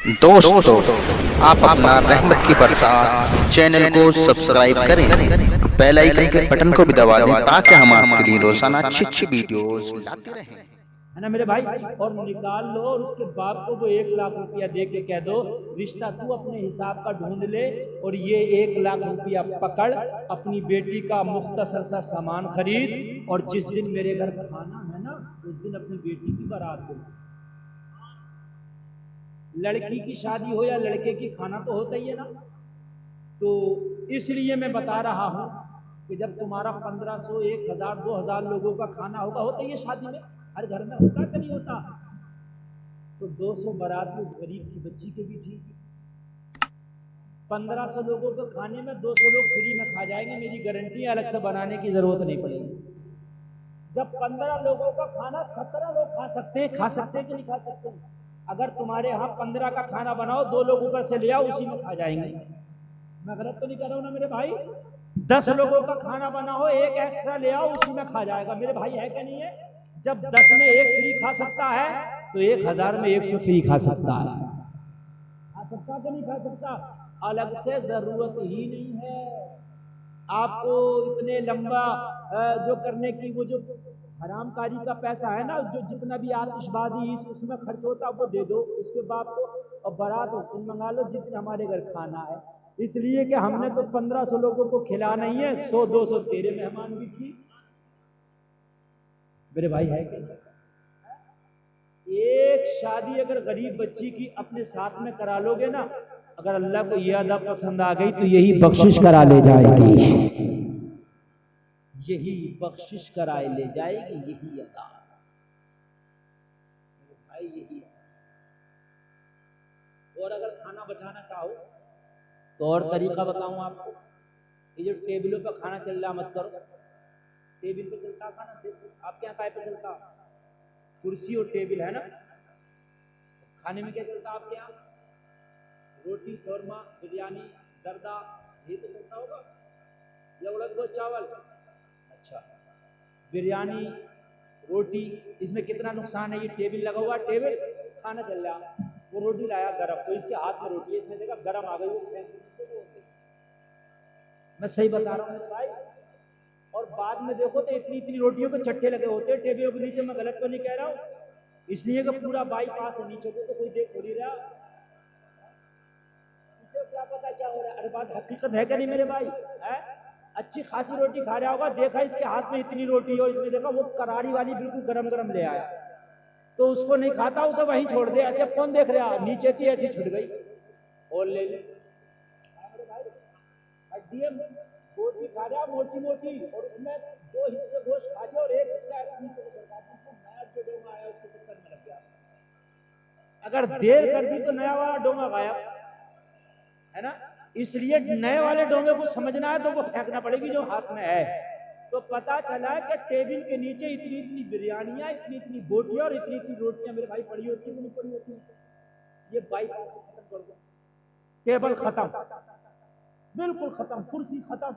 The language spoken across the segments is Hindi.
दोस्तों, आप अपना रहमत की बरसात चैनल को सब्सक्राइब करें, बेल आइकन के बटन को भी दबा दें ताकि हम आपके लिए रोजाना अच्छी अच्छी वीडियोस लाते रहें। है ना मेरे भाई। और निकाल लो और उसके बाप को वो 1 लाख रुपया दे के कह दो रिश्ता तू अपने हिसाब का ढूंढ ले, और ये 1 लाख रुपया पकड़, अपनी बेटी का मुख्तसर सा सामान खरीद, और जिस दिन मेरे घर खाना है ना उस दिन अपनी बेटी की बारात दो। लड़की की शादी हो या लड़के की, खाना तो होता ही है ना। तो इसलिए मैं बता रहा हूं कि जब तुम्हारा 1500, 1000, 2000 लोगों का खाना होगा, होता ही है शादी में, हर घर में होता कि नहीं होता। तो 200 बारात उस गरीब की बच्ची के भी थी। 1500 लोगों के खाने में 200 लोग फ्री में खा जाएंगे, मेरी गारंटी है, अलग से बनाने की जरूरत नहीं पड़ेगी। जब 15 लोगों का खाना 17 लोग खा सकते हैं, खा सकते हैं कि नहीं खा सकते हैं? अगर तुम्हारे यहाँ 15 का खाना बनाओ, 2 लोग ऊपर से ले आओ, उसी में खा जाएंगे। मैं गलत तो नहीं कर रहा हूँ ना मेरे भाई? 10 लोगों का खाना बनाओ, 1 एक्स्ट्रा ले आओ, उसी में खा जाएगा। मेरे भाई है क्या नहीं है? जब 10 में 1 फ्री खा सकता है तो 1000 में 100 फ्री खा सकता है। खा सकता कि नहीं खा सकता? अलग से जरूरत ही नहीं है आपको इतने लंबा जो करने की। वो जो हरामकारी का पैसा है ना, जो जितना भी आतिशबाजी उसमें खर्च होता है वो दे दो उसके बाप को, और बारात उस दिन मंगा लो जिस दिन हमारे घर खाना है। इसलिए कि हमने तो 1500 लोगों को खिला नहीं है, 100-200 तेरे मेहमान भी थी। मेरे भाई है कि एक शादी अगर गरीब बच्ची की अपने साथ में करा लोगे ना, अगर अल्लाह को यह अदा पसंद आ गई तो यही बख्शिश करा ले जाएगी, यही बख्शिश कराए ले जाएगी, यही अदा भाई, यही। और अगर खाना बचाना चाहो तो और तरीका बताऊं आपको। ये जो टेबलों पर खाना चल रहा मत करो। टेबल पे चलता खाना, आपके यहाँ काय पे चलता? कुर्सी और टेबल है ना। खाने में क्या चलता आपके यहाँ? रोटी, शोरमा, बिरयानी, जर्दा, ये तो चलता होगा, या उड़द गोश्त चावल। अच्छा, बिरयानी, रोटी, इसमें कितना नुकसान है? ये टेबल लगा हुआ, टेबल खाना चल रहा, वो रोटी लाया गरम, तो इसके हाथ में रोटी है, इसमें देखा गरम आ गई, वो मैं सही बता रहा हूँ भाई। और बाद में देखो तो इतनी इतनी रोटियों के चट्टे लगे होते हैं टेबलों के नीचे। मैं गलत तो नहीं कह रहा हूँ? इसलिए कि पूरा बाईपास है नीचे को, तो कोई देख थोड़ी रहा, क्या पता क्या हो रहा है। अरे बात हकीकत है क्या नहीं मेरे भाई? है अच्छी खासी रोटी खा रहा होगा, देखा इसके हाथ में इतनी रोटी हो, इसने देखा वो करारी वाली बिल्कुल गरम गरम ले आया, तो उसको नहीं खाता, उसे वहीं छोड़ दे। अच्छा कौन देख रहा, नीचे थी ऐसी छुट गई और ले ले। रोटी खा रहा मोटी मोटी, और उसमें 2 हिस्से गोश्त खा लिया और 1 हिस्सा नया जो डोंगा आया उसके चक्कर में लग गया। अगर देर कर दी तो नया वाला डोंगा गायब, है ना। इसलिए नए वाले डोंगे को समझना है तो वो फेंकना पड़ेगी जो हाथ में है। तो पता चला कि टेबल के नीचे इतनी इतनी बिरयानियां, इतनी इतनी बोटियां और इतनी इतनी रोटियां मेरे भाई पड़ी होती है, नहीं पड़ी होती? ये बाईपास खत्म कर दो, टेबल खत्म, बिल्कुल खत्म, कुर्सी खत्म,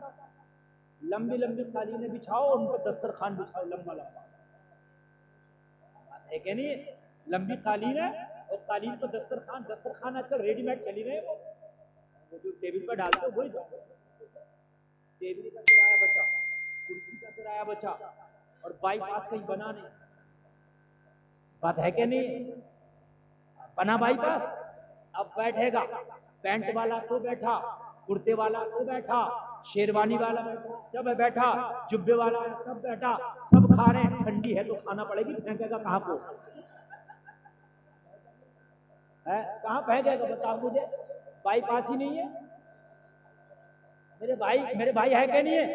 लंबी लंबी कालीनें बिछाओ, उन पर दस्तरखान बिछाओ लंबा लंबा, है कि नहीं? लंबी कालीन है और कालीन पर दस्तरखान। दस्तरखान आजकल रेडीमेड चली रहे, वो जो टेबल पर डालते हो वही। टेबल का किराया बचा, कुर्सी का किराया बचा, और बाईपास कहीं बना नहीं। बात है कि नहीं? बना बाईपास, अब बैठेगा पैंट वाला तो बैठा, कुर्ते वाला तो बैठा, शेरवानी वाला जब बैठा, जुब्बे वाला सब बैठा, सब खा रहे हैं। ठंडी है तो खाना पड़ेगी, फेंकेगा कहाँ को है? कहाँ फेंकेगा बताओ मुझे? बाईपास ही नहीं है मेरे भाई। मेरे भाई है क्या नहीं है?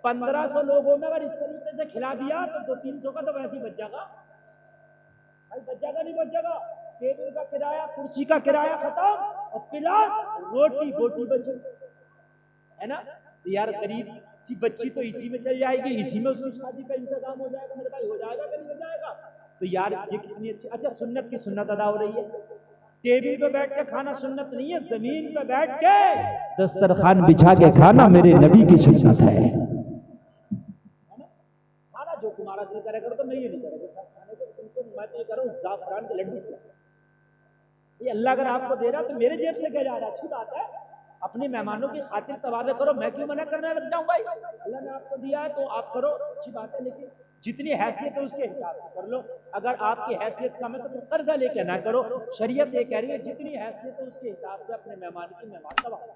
1500 लोगों में अगर इस तरीके से खिला दिया तो 200-300 का तो वैसे ही बच जाएगा भाई। बच जाएगा नहीं बच जाएगा? टेबल का किराया, कुर्सी का किराया खत्म, और प्लस रोटी बोटी बची, है ना। तो यार गरीब की बच्ची तो इसी में चल जाएगी, इसी में उसकी शादी का इंतजाम हो जाएगा मेरे भाई। हो जाएगा कि नहीं हो जाएगा? तो यार ये कितनी अच्छी। अच्छा सुन्नत की सुन्नत अदा हो रही है। टेबल पे बैठ के खाना सुन्नत नहीं है, जमीन पे बैठ के दस्तरखान बिछा के खाना मेरे नबी की सुन्नत है। खाना जो तुम्हारा दिल करेगा तो मैं ये नहीं करेगा खाने को, तुमको मैं तो ये कर रहा हूँ जाफरान के लड्डू। ये अल्लाह अगर आपको दे रहा तो मेरे जेब से क्या जा रहा है? अच्छी बात है, अपने मेहमानों की खातिर तवाज़ु करो, मैं क्यों मना करने लग जाऊं भाई? अल्लाह ने आपको दिया है तो आप करो, अच्छी बात है, लेकिन जितनी हैसियत है उसके हिसाब से कर लो। अगर आपकी हैसियत कम है तो तुम कर्जा लेके ना करो। शरीयत ये कह रही है जितनी हैसियत है उसके हिसाब से अपने मेहमान की मेहमान तवाज़ु।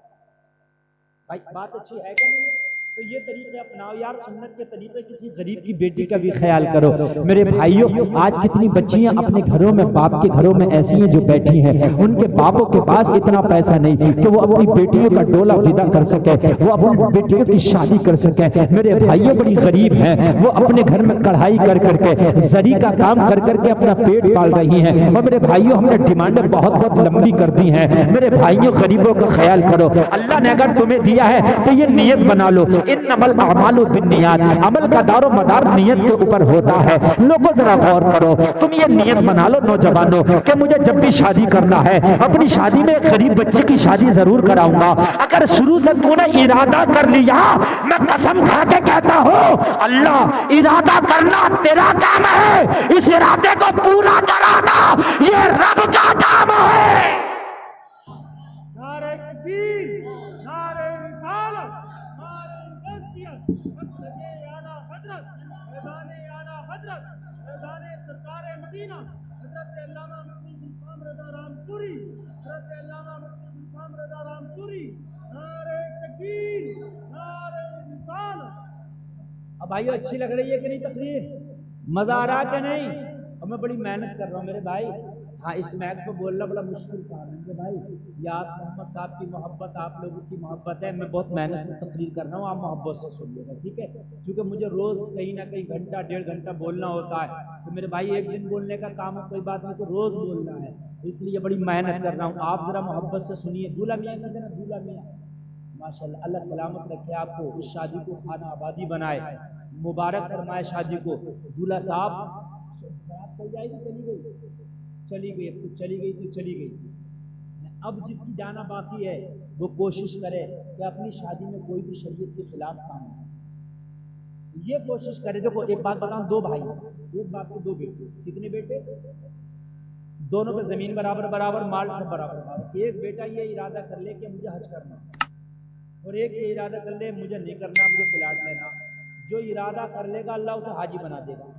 भाई बात अच्छी है क्या नहीं है? तो ये तरीके अपनाओ यार, सुन्नत के तरीके। किसी गरीब की बेटी का भी ख्याल करो। मेरे भाइयों, आज कितनी बच्चियां अपने घरों में, बाप के घरों में ऐसी हैं जो बैठी हैं, उनके बापों के पास इतना पैसा नहीं कि वो अपनी बेटियों का डोला विदा कर सके, वो अपनी बेटियों की शादी कर सके। मेरे भाइयों बड़ी गरीब हैं, वो अपने घर में कढ़ाई कर करके, जरी का काम कर करके अपना पेट पाल रही हैं। और मेरे भाइयों, हमने डिमांडें बहुत बहुत लंबी कर दी हैं। मेरे भाइयों, गरीबों का ख्याल करो। अल्लाह ने अगर तुम्हें दिया है तो ये नियत बना लो, इन्नमल अमालु बिन्नियात, अमल का दारो मदार नियत के ऊपर होता है। लोगों जरा गौर करो, तुम ये नियत बना लो नौजवानों कि मुझे जब भी शादी करना है, अपनी शादी में एक गरीब बच्चे की शादी जरूर कराऊंगा। अगर शुरू से तूने इरादा कर लिया, मैं कसम खा के कहता हूं, अल्लाह, इरादा करना तेरा काम है, इस इरादे को पूरा कराना ये रब का काम है। नारे तकबीर, नारे रिसालत, नारे तज़कियत, मक़सदे आला हज़रत, फैज़ाने आला हज़रत, फैज़ाने सरकारे मदीना, हज़रत अल्लामा मुफ्ती गुलफ़ाम रज़ा रामपुरी, हज़रत अल्लामा मुफ्ती गुलफ़ाम रज़ा रामपुरी। नारे तकबीर, नारे रिसालत। अब भाइयों, अच्छी लग रही है कि नहीं तकरीर? मजा आ रहा कि नहीं? और मैं बड़ी मेहनत कर रहा हूँ मेरे भाई। हाँ, इस मैच पर बोलना बड़ा मुश्किल काम है मेरे भाई। यास मोहम्मद साहब की मोहब्बत, आप लोगों की मोहब्बत है, मैं बहुत मेहनत से तकरीर कर रहा हूँ, आप मोहब्बत से सुनिएगा, ठीक है? क्योंकि मुझे रोज़ कहीं ना कहीं घंटा 1.5 घंटा बोलना होता है। तो मेरे भाई, एक दिन बोलने का काम है कोई बात नहीं, तो रोज़ बोलना है, इसलिए बड़ी मेहनत कर रहा हूँ। आप ज़रा मोहब्बत से सुनिए। दूल्हा मियाँ का देना, दूल्हा मियाँ माशाल्लाह, अल्लाह सलामत रखे आपको, इस शादी को खाना आबादी बनाए, मुबारक फरमाए शादी को। दूल्हा साहब, बारात चल जाएगी, चली गई, चली गई, अब तो चली गई तो चली गई। अब जिसकी जाना बाकी है वो कोशिश करे कि अपनी शादी में कोई भी शरीयत के खिलाफ काम नहीं, ये कोशिश करे। देखो एक बात बताऊं, 2 भाई, एक बाप के 2 बेटे, कितने बेटे? दोनों पे जमीन बराबर बराबर, माल सब बराबर बराबर। एक बेटा ये इरादा कर ले कि मुझे हज करना, और एक ये इरादा कर ले मुझे नहीं करना, मुझे प्लाट लेना। जो इरादा कर लेगा अल्लाह उसे हाजी बना देगा,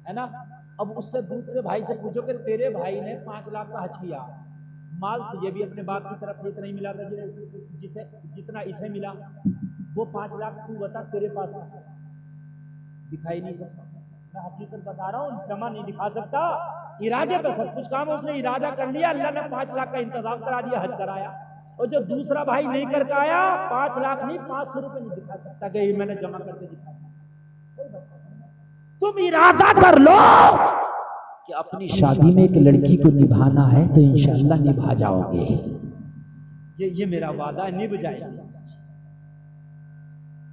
है ना? अब उससे दूसरे भाई से पूछो कि तेरे भाई ने 5 लाख का हज किया, माल तुझे भी अपने बाप की तरफ से इतना ही मिला था जिसे जितना इसे मिला, वो 5 लाख तू बता तेरे पास दिखाई नहीं सकता। मैं हकीकत बता रहा हूँ, जमा नहीं दिखा सकता। इरादे पे सब कुछ काम है। उसने इरादा कर लिया, अल्लाह ने 5 लाख का इंतजाम करा दिया, हज कराया। और जो दूसरा भाई नहीं करके आया, 5 लाख नहीं 500 रुपए नहीं दिखा सकता कि मैंने जमा करके दिखाया। तुम इरादा कर लो कि अपनी शादी में एक लड़की को निभाना है तो इंशाअल्लाह निभा जाओगे। ये मेरा वादा है, निभ जाएगी।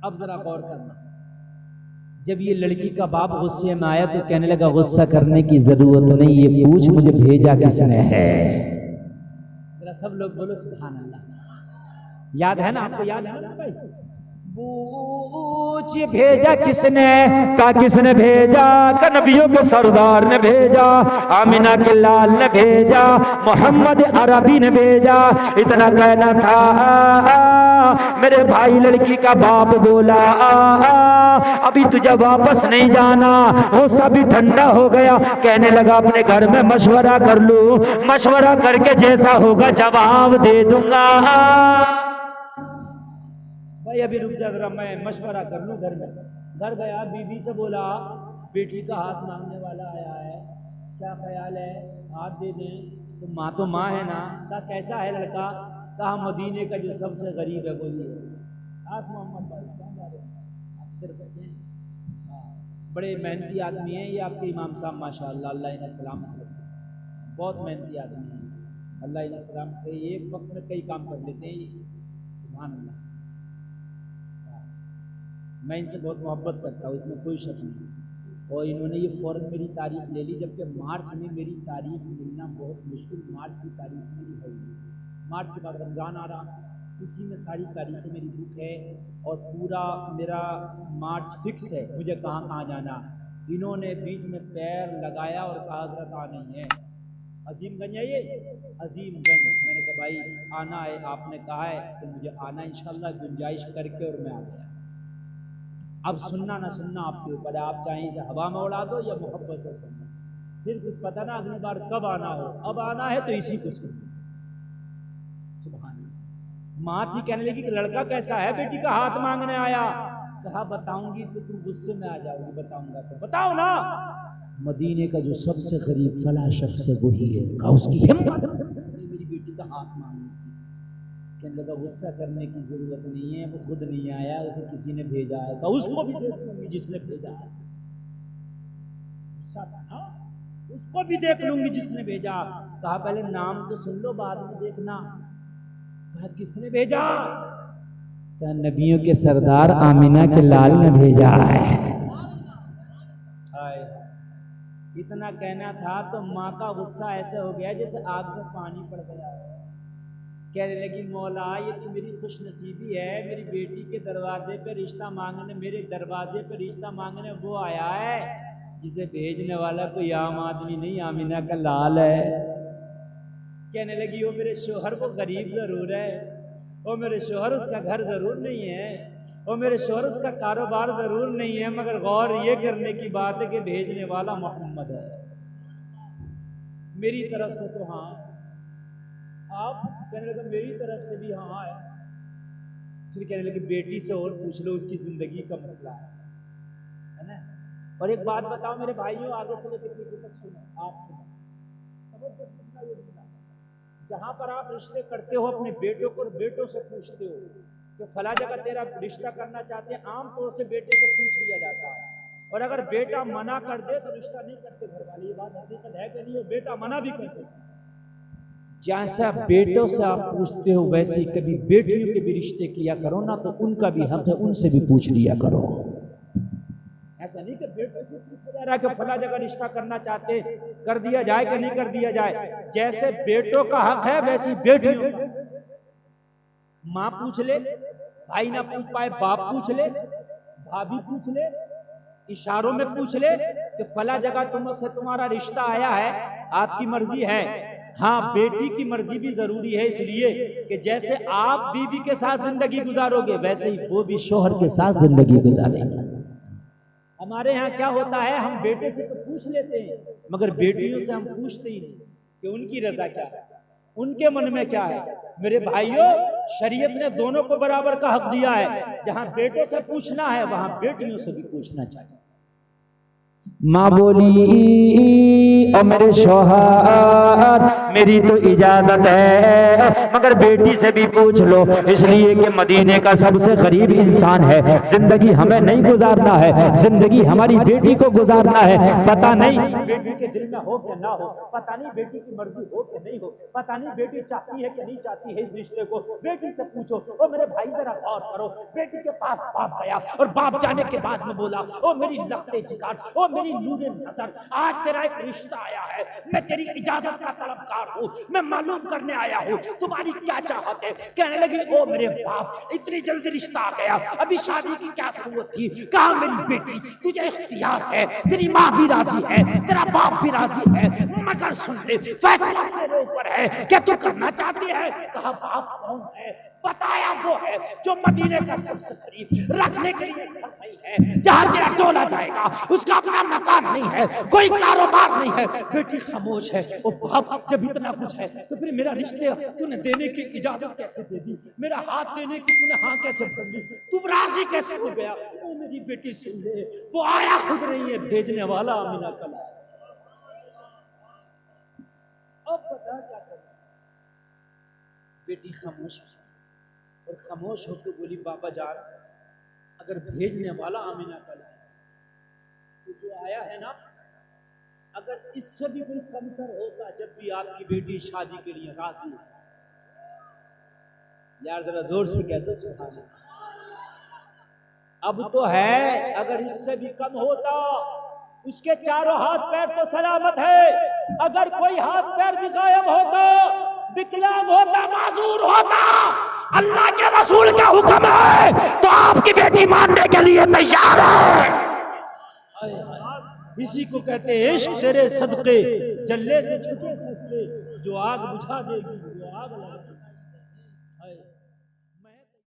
अब जरा गौर करना, जब ये लड़की का बाप गुस्से में आया तो कहने लगा गुस्सा करने की जरूरत नहीं, ये पूछ मुझे भेजा किसने है। जरा सब लोग बोलो सुभान अल्लाह। याद है ना आपको? याद है ना भाई? पूछ भेजा किसने, का किसने भेजा? का नबियों के सरदार ने भेजा, आमिना के लाल ने भेजा, मोहम्मद अरबी ने भेजा। इतना कहना था मेरे भाई, लड़की का बाप बोला अभी तुझे वापस नहीं जाना, वो सभी ठंडा हो गया। कहने लगा अपने घर में मशवरा कर लूं, मशवरा करके जैसा होगा जवाब दे दूंगा। भाई अभी रुक जा जरा, मैं मशवरा कर लूँ घर में। घर गया, बीबी से बोला बेटी का हाथ मांगने वाला आया है, क्या ख्याल है, हाथ दे दें? तो माँ तो माँ है ना। कहा कैसा है लड़का? कहा मदीने का जो सबसे गरीब है वो ये हाथ मोहम्मद भाई। बड़े मेहनती आदमी हैं ये आपके इमाम साहब, माशाअल्लाह, अल्लाह इन्हें सलाम करे। बहुत मेहनती आदमी हैं, अल्लाह इन्हें सलाम करे। एक वक्त में कई काम कर लेते हैं, सुभान अल्लाह। मैं इनसे बहुत मोहब्बत करता हूँ, इसमें कोई शक नहीं। और इन्होंने ये फ़ौरन मेरी तारीफ ले ली, जबकि मार्च में मेरी तारीफ मिलना बहुत मुश्किल। मार्च की तारीफ मेरी है, मार्च के बाद रमज़ान आ रहा, इसी में सारी तारीखें मेरी बुक है और पूरा मेरा मार्च फिक्स है मुझे कहाँ कहाँ जाना। इन्होंने बीच में पैर लगाया और कहा था नहीं है, अजीमगंज है ये, अजीमगंज। मैंने कहा भाई आना है, आपने कहा है तो मुझे आना इंशाल्लाह, गुंजाइश करके और मैं आ गया। अब सुनना ना सुनना आपके ऊपर है, आप चाहे इसे हवा में उड़ा दो या मोहब्बत से सुनना, फिर कुछ पता ना अगली बार कब आना हो। अब आना है तो इसी को सुनना। सुभान अल्लाह। माँ थी कहने लगी कि लड़का कैसा है, बेटी का हाथ मांगने आया। कहा बताऊंगी तो तुम गुस्से में आ जाओगी, बताऊंगा तो बताओ ना। मदीने का जो सबसे गरीब फला शख्स है वही है। कहा उसकी हिम्मत मेरी बेटी का हाथ मांगने की। कहने लगा गुस्सा करने की जरूरत नहीं है, वो खुद नहीं आया, उसे किसी ने भेजा है। कहा उसको भी देख लूंगी जिसने भेजा है। गुस्सा था ना, उसको भी देख लूंगी जिसने भेजा। कहा पहले नाम तो सुन लो, बाद में देखना। कहा किसने भेजा? कहा नबियों के सरदार आमिना के लाल ने भेजा है। इतना कहना था तो माँ का गुस्सा ऐसे हो गया जैसे आग में पानी पड़ गया। कहने लगी मौला ये तो मेरी खुशनसीबी है, मेरी बेटी के दरवाजे पे रिश्ता मांगने, मेरे दरवाजे पे रिश्ता मांगने वो आया है जिसे भेजने वाला कोई आम आदमी नहीं, आमिना का लाल है। कहने लगी वो मेरे शोहर को गरीब जरूर है, वो मेरे शोहर उसका घर जरूर नहीं है, वो मेरे शोहर उसका कारोबार जरूर नहीं है, मगर गौर ये करने की बात है कि भेजने वाला मोहम्मद है। मेरी तरफ से तो हाँ, आप कहने लगे मेरी तरफ से भी हाँ है। फिर कहने लगे बेटी से और पूछ लो, उसकी जिंदगी का मसला है ना। और एक बात बताओ मेरे भाइयों, आगे से लेकर पीछे तक सुनो, आप सुनो, जहां पर आप रिश्ते करते हो अपने बेटों को बेटों से पूछते हो तो फला जगह तेरा रिश्ता करना चाहते हैं, आमतौर से बेटे से पूछ लिया जाता है। और अगर बेटा मना कर दे तो रिश्ता नहीं करते घर वाले। ये बात हकीकत है कि नहीं? बेटा मना भी करते। जैसा बेटों से आप पूछते हो वैसे कभी बेटियों के भी रिश्ते किया करो ना, तो उनका भी हक है, उनसे भी पूछ लिया करो। ऐसा नहीं कि बेटों से पूछा जा रहा है कि फला जगह रिश्ता करना चाहते, कर दिया जाए कि नहीं कर दिया जाए। जैसे बेटों का हक है वैसी बेटियों का। माँ पूछ ले, भाई ना पूछ पाए बाप पूछ ले, भाभी पूछ ले, इशारों में पूछ ले कि फला जगह तुमसे तुम्हारा रिश्ता आया है, आपकी मर्जी है। हाँ, बेटी की मर्जी भी जरूरी है, इसलिए कि जैसे आप बीवी के साथ जिंदगी गुजारोगे वैसे ही वो भी शोहर के साथ जिंदगी गुजारेंगे। हमारे यहाँ क्या होता है, हम बेटे से तो पूछ लेते हैं मगर बेटियों से हम पूछते ही नहीं कि उनकी रजा क्या है, उनके मन में क्या है। मेरे भाइयों, शरीयत ने दोनों को बराबर का हक दिया है। जहां बेटों से पूछना है वहां बेटियों से भी पूछना चाहिए। माँ बोली और मेरे शौहर मेरी तो इजाजत है, मगर बेटी से भी पूछ लो, इसलिए कि मदीने का सबसे गरीब इंसान है। जिंदगी हमें नहीं गुजारना है, जिंदगी हमारी बेटी को गुजारना है। पता नहीं बेटी के दिल में हो कि ना हो, पता नहीं बेटी की मर्जी हो कि नहीं हो, पता नहीं बेटी चाहती है कि नहीं चाहती है इस रिश्ते को। बेटी से पूछो। ओ मेरे भाई जरा गौर करो, बेटी के पास बाप गया और बाप जाने के बाद में बोला, ओ मेरी लखते जिगर, ओ मेरी नूरे नजर, आज तेरा एक रिश्ता आया है, मैं तेरी इजाजत का तलबगार हूँ, मैं मालूम करने आया हूँ तुम्हारी क्या चाहत है। कहने लगी ओ मेरे बाप, इतनी जल्दी रिश्ता आ गया, अभी शादी की क्या जरूरत थी। कहा मेरी बेटी तुझे इख्तियार है, तेरी माँ भी राजी है, तेरा बाप भी राजी है, मगर सुन ले फैसला तेरे ऊपर है, क्या तू करना चाहती है। कहा बाप कौन है? बताया वो है जो मदीने का सबसे करीब, रखने के लिए घर नहीं है, जहाँ तेरा तोला जाएगा, उसका अपना मकान नहीं है, कोई कारोबार नहीं है। बेटी खामोश है। ओ बाप, जब इतना कुछ है तो फिर मेरा रिश्ते तूने देने की इजाजत कैसे दे दी, मेरा हाथ देने की तूने हाँ कैसे कर ली, तुम राजी कैसे हो गया। ओ मेरी बेटी सुन ले, वो आया खुद नहीं है, भेजने वाला आमिना का लाल। अब बता क्या करना। बेटी खामोश और खामोश होकर बोली बाबा जान, अगर भेजने वाला आमिना का लाल तो जो आया है ना, अगर इससे भी कोई कमतर होता जब भी आपकी बेटी शादी के लिए राजी है, यार जरा जोर से कह दो सुभान अल्लाह। अब तो है, अगर इससे भी कम होता, उसके चारों हाथ पैर तो सलामत है, अगर कोई हाथ पैर भी गायब होता, विकलांग होता, माजूर होता, अल्लाह के रसूल का हुक्म है तो आपकी बेटी मानने के लिए तैयार है। इसी को कहते हैं इश्क तेरे सदके जल्ले से छुटे। ले जो आग बुझा देगी